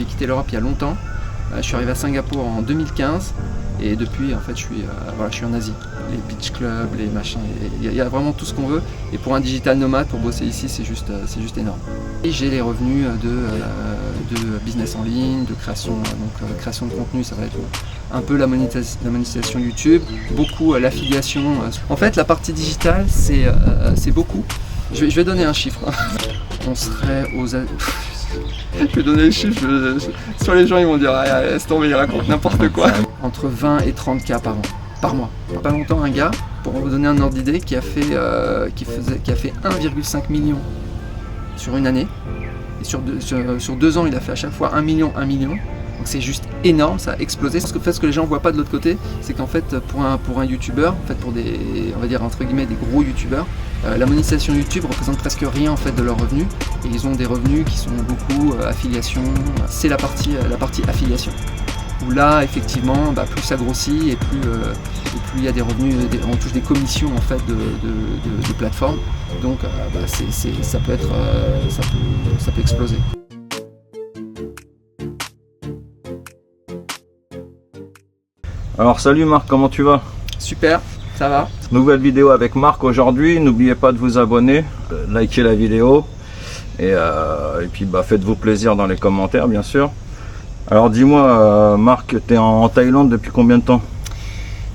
J'ai quitté l'Europe il y a longtemps. Je suis arrivé à Singapour en 2015 et depuis en fait je suis en Asie. Les beach clubs, les machins, il y a vraiment tout ce qu'on veut. Et pour un digital nomade, pour bosser ici, c'est juste énorme. Et j'ai les revenus de business en ligne, de création, création de contenu, ça va être un peu la monétisation YouTube, beaucoup l'affiliation. En fait, la partie digitale, c'est beaucoup. Je vais donner un chiffre. On serait aux... Je vais donner les chiffres, sur les gens ils vont dire ah, laisse tomber, il raconte n'importe quoi. Entre 20 et 30 cas par mois. Il n'y a pas longtemps, un gars, pour vous donner un ordre d'idée, qui a fait 1,5 million sur une année. Et sur 2 ans, il a fait à chaque fois 1 million. Donc c'est juste énorme, ça a explosé. Ce que les gens ne voient pas de l'autre côté, c'est qu'en fait pour un youtubeur, en fait pour des, on va dire entre guillemets des gros youtubeurs, la monétisation YouTube représente presque rien en fait de leurs revenus. Et ils ont des revenus qui sont beaucoup affiliation. C'est la partie affiliation. Où là effectivement, plus ça grossit et plus il y a des revenus, on touche des commissions en fait de plateformes. Donc ça peut exploser. Alors salut Marc, comment tu vas? Super, ça va. Nouvelle vidéo avec Marc aujourd'hui, n'oubliez pas de vous abonner, likez la vidéo et puis faites-vous plaisir dans les commentaires bien sûr. Alors dis-moi Marc, tu es en Thaïlande depuis combien de temps?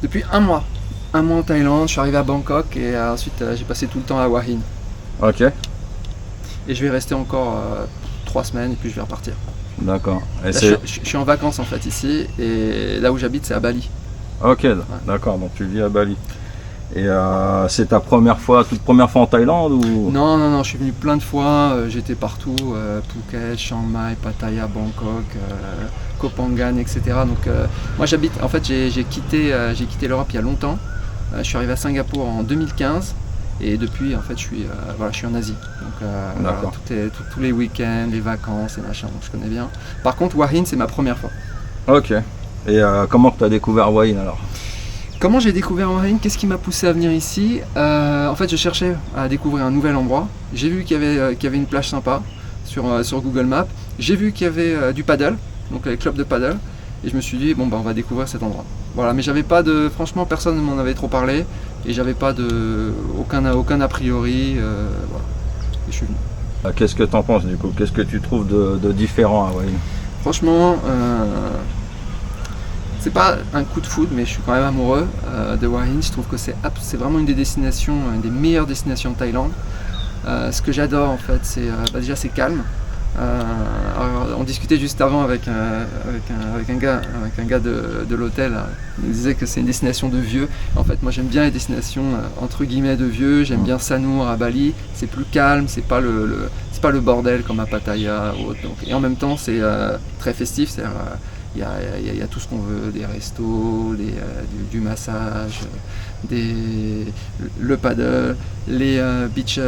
Depuis un mois en Thaïlande, je suis arrivé à Bangkok et ensuite j'ai passé tout le temps à Hua Hin. Ok. Et je vais rester encore 3 semaines et puis je vais repartir. D'accord. Je suis en vacances en fait ici et là où j'habite c'est à Bali. Ok, ouais. D'accord, donc tu vis à Bali. Et c'est ta toute première fois en Thaïlande ou... Non, je suis venu plein de fois, j'étais partout, Phuket, Chiang Mai, Pattaya, Bangkok, Koh Phangan, etc. Donc moi j'habite, en fait j'ai quitté l'Europe il y a longtemps. Je suis arrivé à Singapour en 2015 et depuis en fait je suis en Asie. Donc tous les week-ends, les vacances et machin, donc je connais bien. Par contre Hua Hin c'est ma première fois. Ok. Et comment tu as découvert Hua Hin alors? Comment j'ai découvert Hua Hin? Qu'est-ce qui m'a poussé à venir ici? En fait, je cherchais à découvrir un nouvel endroit. J'ai vu qu'il y avait une plage sympa sur Google Maps. J'ai vu qu'il y avait du paddle, donc les clubs de paddle. Et je me suis dit, bon, on va découvrir cet endroit. Voilà, mais j'avais pas de... Franchement, personne ne m'en avait trop parlé. Et j'avais pas aucun a priori. Voilà. Et je suis venu. Qu'est-ce que tu en penses du coup? Qu'est-ce que tu trouves de différent à Hua Hin? Franchement... c'est pas un coup de foudre, mais je suis quand même amoureux de Hua Hin. Je trouve que c'est vraiment une des meilleures destinations de Thaïlande. Ce que j'adore en fait, c'est déjà c'est calme. On discutait juste avant avec un gars de l'hôtel. Il nous disait que c'est une destination de vieux. En fait, moi j'aime bien les destinations entre guillemets de vieux. J'aime bien Sanur à Bali. C'est plus calme, c'est pas le bordel comme à Pattaya ou autre. Donc, et en même temps, c'est très festif. Il y a tout ce qu'on veut, des restos, du massage, le paddle, les beach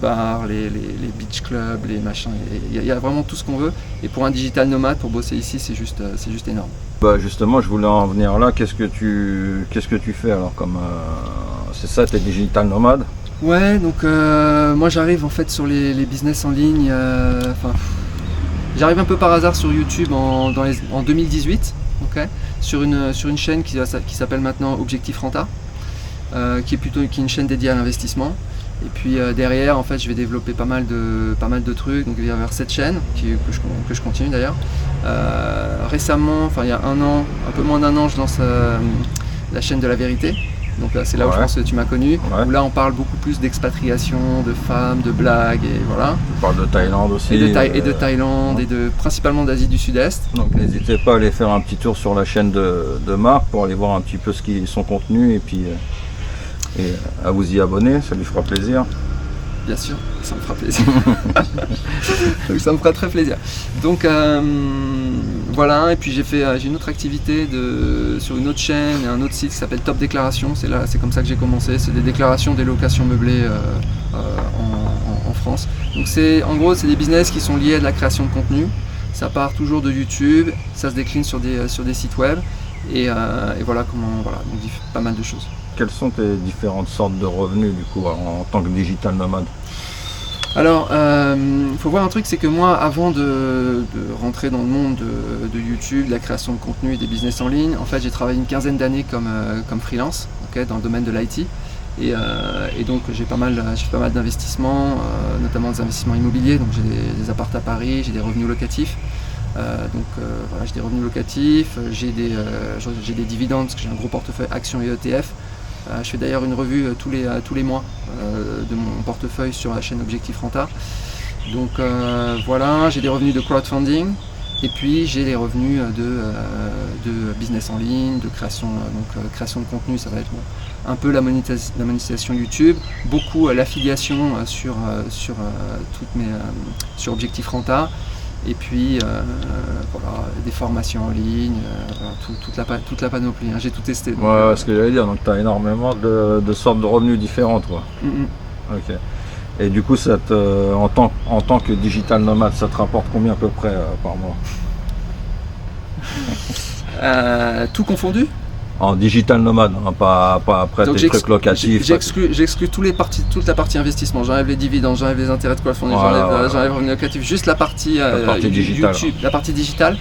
bars, les beach clubs, les machins. Il y a vraiment tout ce qu'on veut. Et pour un digital nomade, pour bosser ici, c'est juste énorme. Justement, je voulais en venir là. Qu'est-ce que tu fais alors comme c'est ça, t'es digital nomade? Ouais, donc moi j'arrive en fait sur les business en ligne. J'arrive un peu par hasard sur YouTube en 2018, okay, sur une chaîne qui s'appelle maintenant Objectif Renta, qui est une chaîne dédiée à l'investissement. Et puis derrière, en fait, je vais développer pas mal de trucs. Donc il y avoir cette chaîne que je continue d'ailleurs. Récemment, il y a un peu moins d'1 an, je lance la chaîne de la vérité. Donc là, c'est là où je pense que tu m'as connu, où là on parle beaucoup plus d'expatriation, de femmes, de blagues et voilà. On parle de Thaïlande aussi. Et de Thaïlande et principalement d'Asie du Sud-Est. Donc n'hésitez pas à aller faire un petit tour sur la chaîne de Marc pour aller voir un petit peu son contenu et puis à vous y abonner, ça lui fera plaisir. Bien sûr, ça me fera plaisir. Donc, ça me fera très plaisir. Donc voilà, et puis j'ai une autre activité sur une autre chaîne et un autre site qui s'appelle Top Déclaration. C'est comme ça que j'ai commencé. C'est des déclarations des locations meublées en France. Donc en gros, c'est des business qui sont liés à de la création de contenu. Ça part toujours de YouTube, ça se décline sur des sites web et voilà donc pas mal de choses. Quelles sont tes différentes sortes de revenus du coup en tant que digital nomade? Alors, faut voir un truc, c'est que moi, avant de rentrer dans le monde de YouTube, de la création de contenu et des business en ligne, en fait, j'ai travaillé une quinzaine d'années comme freelance, dans le domaine de l'IT. Et donc, j'ai fait pas mal d'investissements, notamment des investissements immobiliers. Donc, j'ai des apparts à Paris, j'ai des revenus locatifs. Voilà, j'ai des revenus locatifs, j'ai des dividendes, parce que j'ai un gros portefeuille actions et ETF. Je fais d'ailleurs une revue tous les mois de mon portefeuille sur la chaîne Objectif Renta. Donc voilà, j'ai des revenus de crowdfunding et puis j'ai les revenus de business en ligne, de création de contenu. Ça va être un peu la monétisation YouTube, beaucoup l'affiliation sur Objectif Renta. Et puis voilà, des formations en ligne, toute la panoplie, hein, j'ai tout testé. Donc, ouais, ce que j'allais dire, donc tu as énormément de sortes de revenus différents, toi. Ok. Et du coup, en tant que digital nomade, ça te rapporte combien à peu près par mois? Tout confondu? En digital nomade, hein, pas après donc tes trucs locatifs. J'exclus toute la partie investissement. J'enlève les dividendes, j'enlève les intérêts de crowdfunding, j'enlève les revenus locatifs. Juste la partie digitale. YouTube, la partie digitale.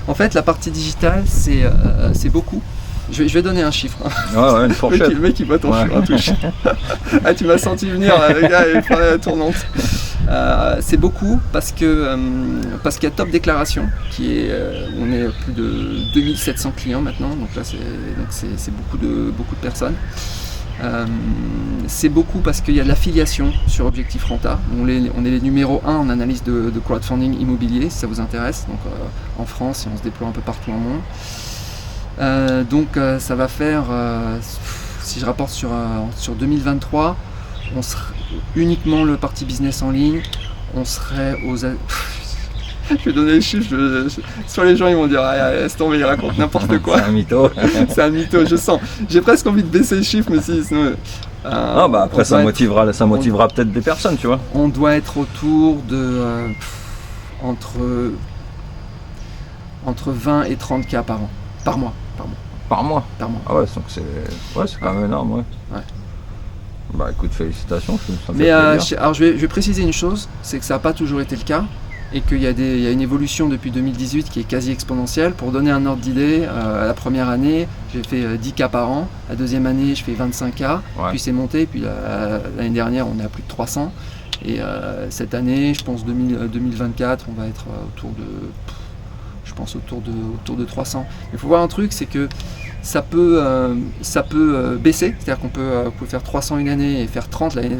En fait, la partie digitale, c'est beaucoup. Je vais donner un chiffre. Ouais, une fourchette. Le mec il bat ton touche. Ah, tu m'as senti venir, le gars, il prenait la tournante. C'est beaucoup parce qu'il y a Top Déclaration on est plus de 2700 clients maintenant, donc là c'est beaucoup de personnes. C'est beaucoup parce qu'il y a de l'affiliation sur Objectif Renta. On est les numéro 1 en analyse de crowdfunding immobilier, si ça vous intéresse, donc en France, et on se déploie un peu partout dans le monde. Donc ça va faire, si je rapporte sur 2023, on serait uniquement le parti business en ligne, on serait aux... Je vais donner les chiffres, soit les gens ils vont dire laisse tomber, il raconte n'importe quoi. C'est un mytho. C'est un mytho, je sens. J'ai presque envie de baisser les chiffres, mais sinon... après ça motivera peut-être des personnes, tu vois. On doit être autour de entre 20 et 30 cas par an, par mois. Par mois. Ah ouais, donc c'est quand même énorme, ouais. Bah écoute, félicitations. Alors je vais préciser une chose, c'est que ça n'a pas toujours été le cas et qu'il y a une évolution depuis 2018 qui est quasi exponentielle. Pour donner un ordre d'idée, la première année, j'ai fait 10 cas par an. La deuxième année, je fais 25 cas. Puis c'est monté. Puis l'année dernière, on est à plus de 300. Et cette année, je pense 2024, on va être autour de 300. Il faut voir un truc, c'est que ça peut baisser, c'est-à-dire qu'on peut faire 300 une année et faire 30 l'année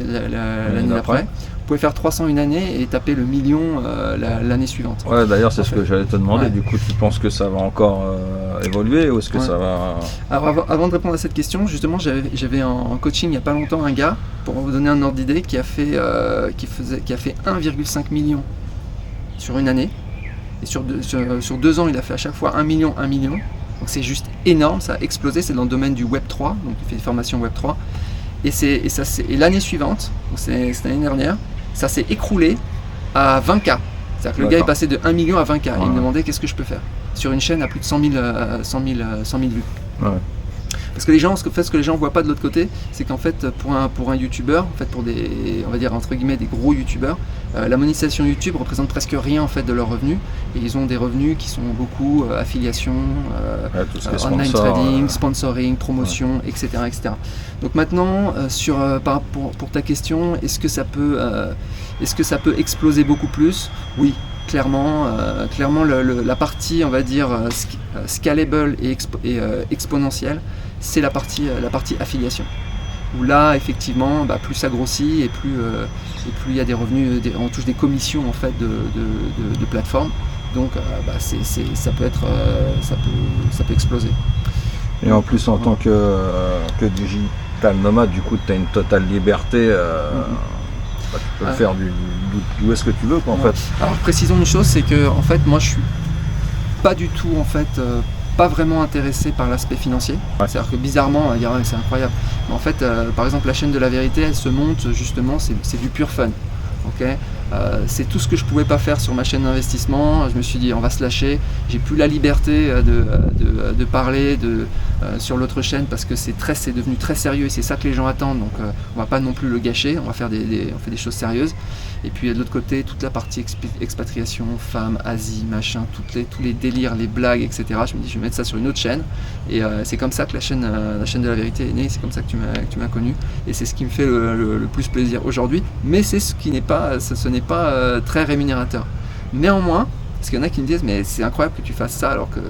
d'après. Vous pouvez faire 300 une année et taper le million l'année suivante. Ouais, d'ailleurs c'est ce que j'allais te demander. Ouais. Du coup, tu penses que ça va encore évoluer ou est-ce que ça va... Alors avant de répondre à cette question, justement, j'avais en coaching il n'y a pas longtemps un gars, pour vous donner un ordre d'idée, qui a fait 1,5 million sur une année. Et sur 2 ans, il a fait à chaque fois 1 million. Donc c'est juste énorme, ça a explosé, c'est dans le domaine du Web3, donc il fait des formations Web3. Et l'année suivante, donc c'est l'année dernière, ça s'est écroulé à 20K. C'est-à-dire que le gars est passé de 1 million à 20K. Et il me demandait qu'est-ce que je peux faire sur une chaîne à plus de 100 000 vues. Ouais. Parce que ce que les gens voient pas de l'autre côté, c'est qu'en fait pour un youtubeur, en fait pour des, on va dire entre guillemets, des gros youtubeurs, la monétisation YouTube représente presque rien en fait de leurs revenus, et ils ont des revenus qui sont beaucoup affiliation, online trading, sponsoring, promotion, etc. Donc maintenant pour ta question, est-ce que ça peut exploser beaucoup plus? Oui. Clairement, la partie, on va dire, scalable et exponentielle, c'est la partie affiliation. Où là, effectivement, plus ça grossit et plus il y a des revenus, on touche des commissions en fait de plateformes. Donc, ça peut exploser. Et en plus, en tant que digital nomade, du coup, tu as une totale liberté. Tu peux le faire d'où est-ce que tu veux, quoi, en fait. Alors précisons une chose, c'est que en fait moi je suis pas du tout pas vraiment intéressé par l'aspect financier. C'est-à-dire que bizarrement, c'est incroyable. Mais en fait, par exemple, la chaîne de la vérité, elle se monte justement, c'est du pur fun. Okay, c'est tout ce que je pouvais pas faire sur ma chaîne d'investissement. Je me suis dit on va se lâcher, j'ai plus la liberté de parler sur l'autre chaîne parce que c'est devenu très sérieux et c'est ça que les gens attendent, donc on va pas non plus le gâcher, on fait des choses sérieuses. Et puis de l'autre côté, toute la partie expatriation, femmes, Asie, machin, tous les délires, les blagues, etc. Je me dis, je vais mettre ça sur une autre chaîne. Et c'est comme ça que la chaîne de la vérité est née, c'est comme ça que tu m'as connu. Et c'est ce qui me fait le plus plaisir aujourd'hui. Mais c'est ce n'est pas très rémunérateur. Néanmoins, parce qu'il y en a qui me disent, mais c'est incroyable que tu fasses ça alors que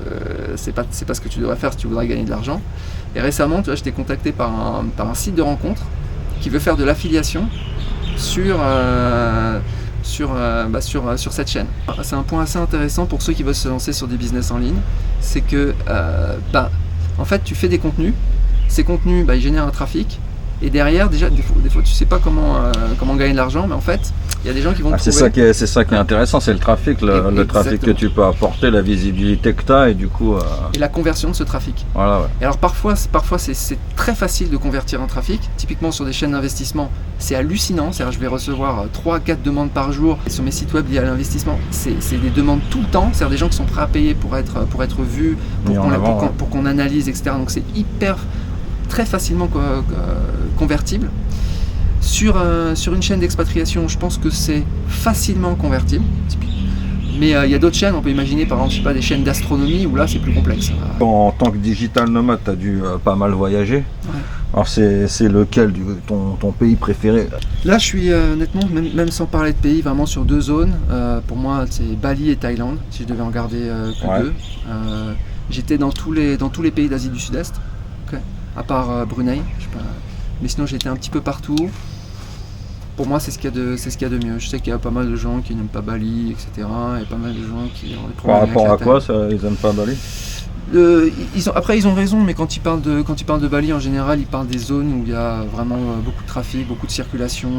c'est pas ce que tu devrais faire si tu voudrais gagner de l'argent. Et récemment, tu vois, j'étais contacté par un site de rencontre qui veut faire de l'affiliation sur cette chaîne. C'est un point assez intéressant pour ceux qui veulent se lancer sur des business en ligne, c'est que en fait tu fais des contenus, ces contenus ils génèrent un trafic, et derrière déjà des fois tu sais pas comment gagner de l'argent, mais en fait il y a des gens qui vont te trouver. C'est ça qui est intéressant, c'est le trafic, le trafic que tu peux apporter, la visibilité que tu as, et du coup et la conversion de ce trafic. Voilà, ouais. Et alors parfois c'est très facile de convertir un trafic, typiquement sur des chaînes d'investissement, c'est hallucinant, c'est-à-dire je vais recevoir 3-4 demandes par jour sur mes sites web liés à l'investissement, c'est des demandes tout le temps, c'est-à-dire des gens qui sont prêts à payer pour être vus, pour qu'on analyse, etc. Donc c'est très facilement convertible. Sur une chaîne d'expatriation, je pense que c'est facilement convertible. Mais il y a d'autres chaînes, on peut imaginer par exemple, je sais pas, des chaînes d'astronomie où là c'est plus complexe. En tant que digital nomade, tu as dû pas mal voyager. Ouais. Alors c'est lequel ton pays préféré? Là je suis honnêtement, même sans parler de pays, vraiment sur 2 zones. Pour moi c'est Bali et Thaïlande, si je devais en garder que 2. J'étais dans tous les pays d'Asie du Sud-Est, à part Brunei. Je sais pas. Mais sinon j'ai été un petit peu partout. Pour moi c'est ce qu'il y a de mieux. Je sais qu'il y a pas mal de gens qui n'aiment pas Bali, etc. Il y a pas mal de gens qui ont des problèmes. Par rapport à quoi ça, ils n'aiment pas Bali? Après ils ont raison, mais quand ils parlent de Bali en général, ils parlent des zones où il y a vraiment beaucoup de trafic, beaucoup de circulation.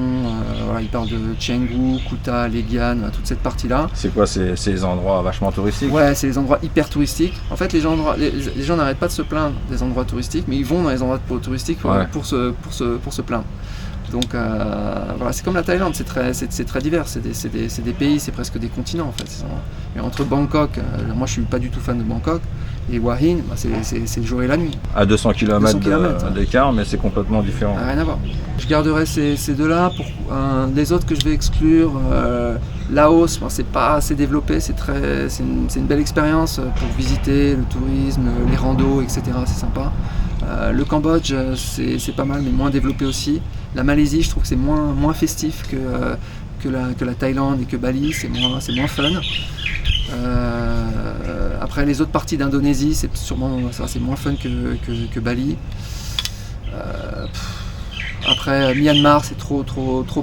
Ils parlent de Canggu, Kuta, Legian, toute cette partie-là. C'est quoi ces endroits vachement touristiques? Ouais, c'est des endroits hyper touristiques. En fait, les gens n'arrêtent pas de se plaindre des endroits touristiques, mais ils vont dans les endroits touristiques pour se plaindre. Donc c'est comme la Thaïlande, c'est très divers, c'est des pays, c'est presque des continents en fait. Et entre Bangkok, moi je suis pas du tout fan de Bangkok, et Hua Hin, c'est le jour et la nuit. À 200 km d'écart, mais c'est complètement différent. Rien à voir. Je garderai ces 2-là. Pour les autres que je vais exclure, Laos, c'est pas assez développé, c'est une belle expérience pour visiter le tourisme, les randos, etc. C'est sympa. Le Cambodge, c'est pas mal, mais moins développé aussi. La Malaisie, je trouve que c'est moins festif que la Thaïlande et que Bali, c'est moins fun. Après les autres parties d'Indonésie, c'est moins fun que Bali. Après Myanmar, c'est trop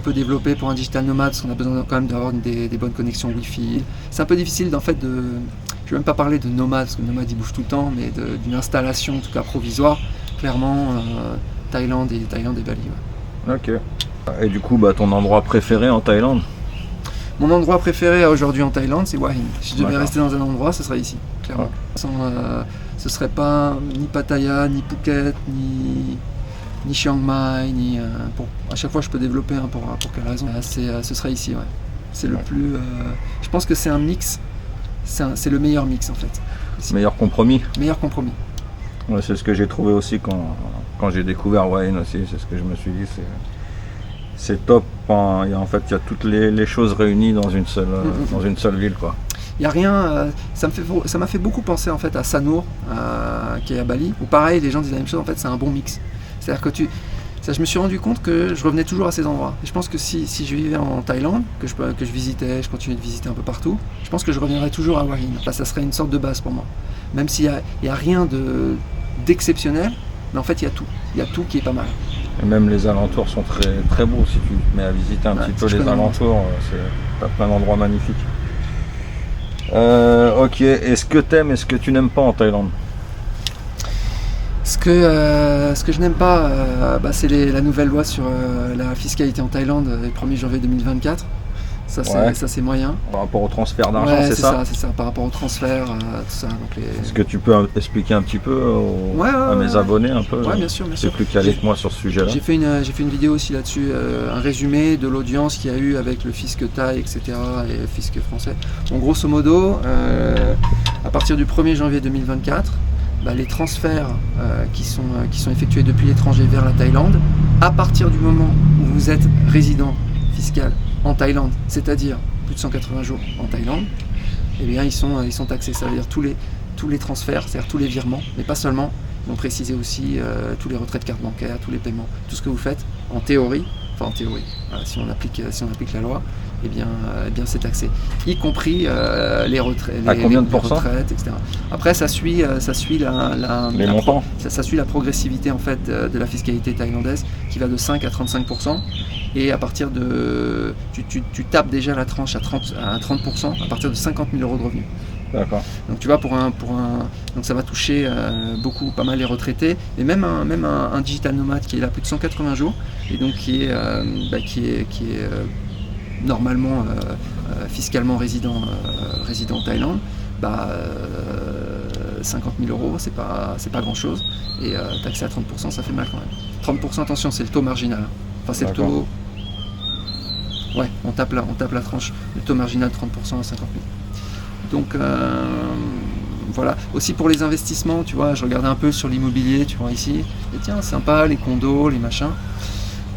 peu développé pour un digital nomade, parce qu'on a besoin quand même d'avoir des bonnes connexions Wi-Fi. C'est un peu difficile en fait je ne vais même pas parler de nomade, parce que le nomade il bouge tout le temps, mais d'une installation en tout cas provisoire, clairement Thaïlande et Bali. Ouais. Ok. Et du coup, ton endroit préféré en Thaïlande? Mon endroit préféré aujourd'hui en Thaïlande, c'est Hua Hin. Si je devais rester dans un endroit, ce serait ici, clairement. Ce serait pas ni Pattaya, ni Phuket, ni Chiang Mai, à chaque fois je peux développer pour quelle raison. Ce serait ici, ouais. C'est le plus. Je pense que c'est un mix. C'est le meilleur mix en fait. Ici. Meilleur compromis. Meilleur compromis. Ouais, c'est ce que j'ai trouvé aussi quand j'ai découvert Hua Hin aussi. C'est ce que je me suis dit. C'est top. En fait, il y a toutes les choses réunies dans une seule ville, quoi. Il n'y a rien. Ça m'a fait beaucoup penser en fait à Sanur, qui est à Bali. Où pareil, les gens disent la même chose. En fait, c'est un bon mix. C'est-à-dire que je me suis rendu compte que je revenais toujours à ces endroits. Et je pense que si je vivais en Thaïlande, que je visitais, je continuais de visiter un peu partout, je pense que je reviendrais toujours à Hua Hin. Là, ça serait une sorte de base pour moi. Même s'il n'y a rien d'exceptionnel, mais en fait, il y a tout. Il y a tout qui est pas mal. Et même les alentours sont très, très beaux. Si tu te mets à visiter un petit peu les alentours, t'as plein d'endroits magnifiques. Ok, est-ce que tu n'aimes pas en Thaïlande? Ce que je n'aime pas, c'est la nouvelle loi sur la fiscalité en Thaïlande le 1er janvier 2024. Ça c'est moyen. Par rapport au transfert d'argent, c'est ça? C'est ça, par rapport au transfert, tout ça. Est-ce que tu peux expliquer un petit peu à mes abonnés un peu? Ouais, bien sûr. C'est plus calé que moi sur ce sujet-là. J'ai fait une vidéo aussi là-dessus, un résumé de l'audience qu'il y a eu avec le fisc thaï, etc. et le fisc français. Bon, grosso modo, à partir du 1er janvier 2024, les transferts qui sont effectués depuis l'étranger vers la Thaïlande, à partir du moment où vous êtes résident fiscal en Thaïlande, c'est-à-dire plus de 180 jours en Thaïlande, eh bien ils sont taxés. Ça veut dire tous les transferts, c'est-à-dire tous les virements, mais pas seulement. Ils ont précisé aussi tous les retraits de carte bancaire, tous les paiements, tout ce que vous faites en théorie, voilà, si on applique la loi, eh bien c'est taxé, y compris les retraites, combien de pourcents retraites, etc. Après ça suit les montants. Ça suit la progressivité en fait de la fiscalité thaïlandaise qui va de 5 à 35%, et à partir de tu tapes déjà la tranche à 30% à partir de 50 000 euros de revenus. D'accord. Donc tu vois, donc ça va toucher pas mal les retraités, et même un digital nomade qui est là plus de 180 jours, et donc qui est normalement fiscalement résident en Thaïlande, 50 000 euros, c'est pas grand chose, et taxé à 30%, ça fait mal quand même. 30%, attention, c'est le taux marginal. Enfin, c'est le taux. Ouais, on tape la tranche. Le taux marginal 30% à 50 000. Donc voilà. Aussi pour les investissements, tu vois, je regardais un peu sur l'immobilier, tu vois ici, et tiens, sympa, les condos, les machins.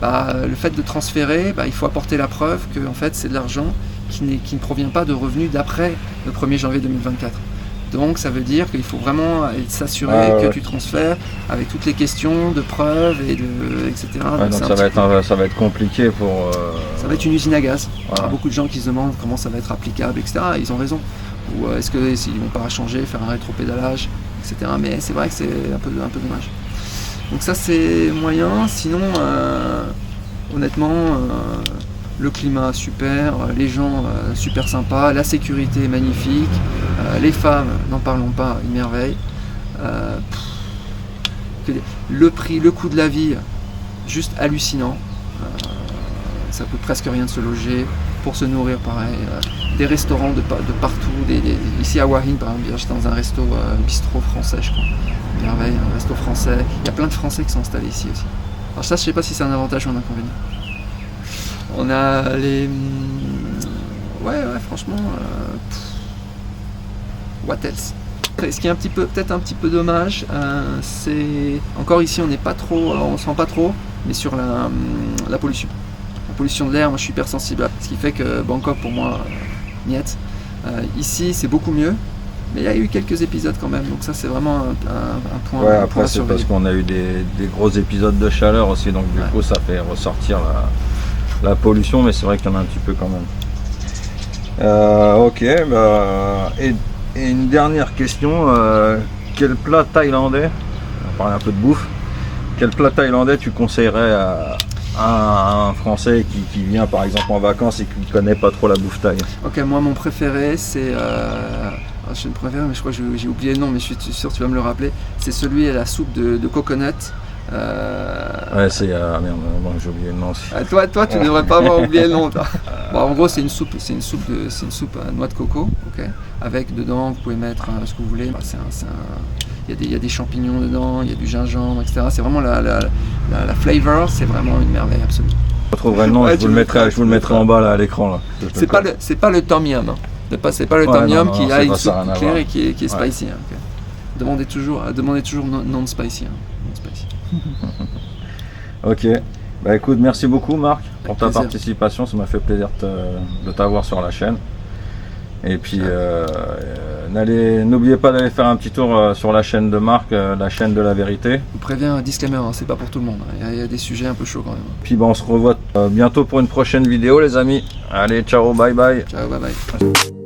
Le fait de transférer, il faut apporter la preuve que en fait, c'est de l'argent qui ne provient pas de revenus d'après le 1er janvier 2024. Donc ça veut dire qu'il faut vraiment s'assurer que tu transfères avec toutes les questions de preuves etc. Ouais, donc ça va être compliqué pour... Ça va être une usine à gaz. Voilà. Il y a beaucoup de gens qui se demandent comment ça va être applicable, etc. Ils ont raison. Ou est-ce qu'ils ne vont pas changer, faire un rétropédalage, etc. Mais c'est vrai que c'est un peu dommage. Donc ça c'est moyen. Sinon, honnêtement, le climat super, les gens super sympas, la sécurité magnifique, les femmes, n'en parlons pas, une merveille. Le prix, le coût de la vie, juste hallucinant. Ça coûte presque rien de se loger, pour se nourrir pareil. Des restaurants de partout. Ici à Hua Hin, par exemple, j'étais dans un resto bistrot français, je crois. Merveille, un resto français. Il y a plein de Français qui sont installés ici aussi. Alors ça, je sais pas si c'est un avantage ou un inconvénient. On a les... Ouais, franchement... What else? Ce qui est peut-être un petit peu dommage, c'est... Encore ici, on sent pas trop, mais sur la pollution. La pollution de l'air, moi je suis hyper sensible. Ce qui fait que Bangkok, pour moi, niet. Ici, c'est beaucoup mieux. Mais il y a eu quelques épisodes quand même, donc ça c'est vraiment un point. Ouais, après c'est parce qu'on a eu des gros épisodes de chaleur aussi, donc du coup ça fait ressortir la pollution, mais c'est vrai qu'il y en a un petit peu quand même. Ok, et une dernière question, quel plat thaïlandais, on va parler un peu de bouffe, quel plat thaïlandais tu conseillerais à un Français qui vient par exemple en vacances et qui ne connaît pas trop la bouffe thaï? Ok, moi mon préféré c'est... je ne préfère, mais je crois que j'ai oublié le nom, mais je suis sûr que tu vas me le rappeler. C'est celui à la soupe de coconut. Ouais, c'est... merde, bon, j'ai oublié le nom aussi. Toi, tu ne devrais pas avoir oublié le nom. Bon, en gros, c'est une soupe à noix de coco, ok, avec dedans, vous pouvez mettre ce que vous voulez. Il y a des champignons dedans, il y a du gingembre, etc. C'est vraiment la flavor, c'est vraiment une merveille absolue. Je retrouverai le nom, je vous le mettrai en bas là, à l'écran. Là, c'est pas le tom yum. C'est pas le tom yum qui a une soupe claire et qui est spicy. Hein, okay. Demandez toujours non spicy. Non spicy. Ok. Écoute, merci beaucoup Marc pour ta participation. Ça m'a fait plaisir de t'avoir sur la chaîne. Et puis n'oubliez pas d'aller faire un petit tour sur la chaîne de Marc, la chaîne de la vérité. Je vous préviens, un disclaimer, c'est pas pour tout le monde. Il y a des sujets un peu chauds quand même. Puis on se revoit bientôt pour une prochaine vidéo les amis. Allez, ciao, bye bye. Ciao, bye bye.